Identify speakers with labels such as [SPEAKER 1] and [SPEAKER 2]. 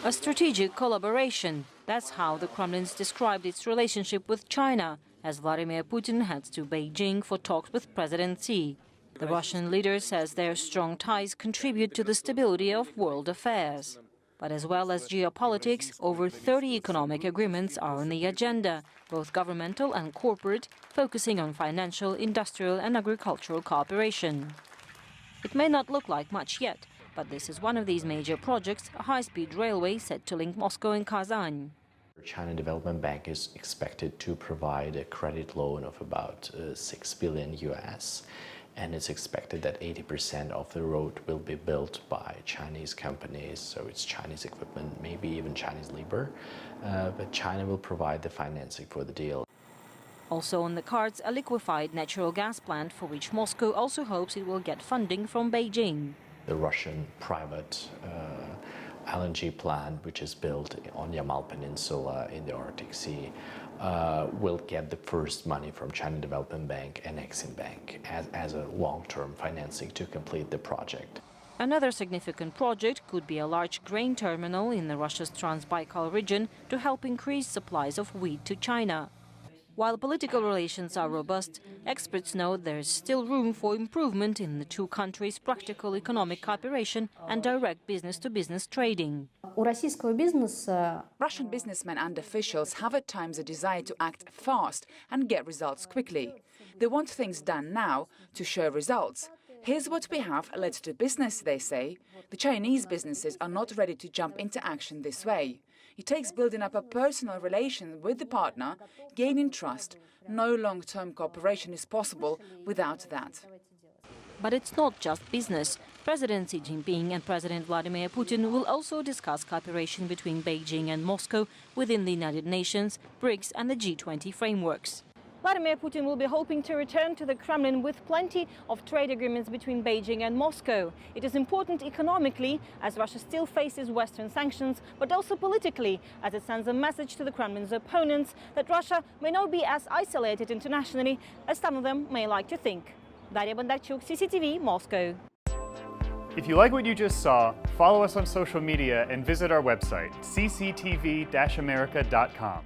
[SPEAKER 1] A strategic collaboration. That's how the Kremlin's described its relationship with China, as Vladimir Putin heads to Beijing for talks with President Xi. The Russian leader says their strong ties contribute to the stability of world affairs. But as well as geopolitics, over 30 economic agreements are on the agenda, both governmental and corporate, focusing on financial, industrial and agricultural cooperation. It may not look like much yet, but this is one of these major projects, a high-speed railway set to link Moscow and Kazan.
[SPEAKER 2] China Development Bank is expected to provide a credit loan of about 6 billion US, and it's expected that 80% of the road will be built by Chinese companies, so it's Chinese equipment, maybe even Chinese labor, but China will provide the financing for the deal.
[SPEAKER 1] Also on the cards, a liquefied natural gas plant for which Moscow also hopes it will get funding from Beijing.
[SPEAKER 2] The Russian private LNG plant, which is built on Yamal Peninsula in the Arctic Sea, will get the first money from China Development Bank and Exim Bank as a long-term financing to complete the project.
[SPEAKER 1] Another significant project could be a large grain terminal in the Russia's Trans-Baikal region to help increase supplies of wheat to China. While political relations are robust, experts know there is still room for improvement in the two countries' practical economic cooperation and direct business-to-business trading.
[SPEAKER 3] Russian businessmen and officials have at times a desire to act fast and get results quickly. They want things done now to show results. Here's what we have led to business, they say. The Chinese businesses are not ready to jump into action this way. It takes building up a personal relation with the partner, gaining trust. No long-term cooperation is possible without that.
[SPEAKER 1] But it's not just business. President Xi Jinping and President Vladimir Putin will also discuss cooperation between Beijing and Moscow within the United Nations, BRICS and the G20 frameworks. Vladimir Putin will be hoping to return to the Kremlin with plenty of trade agreements between Beijing and Moscow. It is important economically, as Russia still faces Western sanctions, but also politically, as it sends a message to the Kremlin's opponents that Russia may not be as isolated internationally as some of them may like to think. Daria Bondarchuk, CCTV, Moscow.
[SPEAKER 4] If you like what you just saw, follow us on social media and visit our website, cctv-america.com.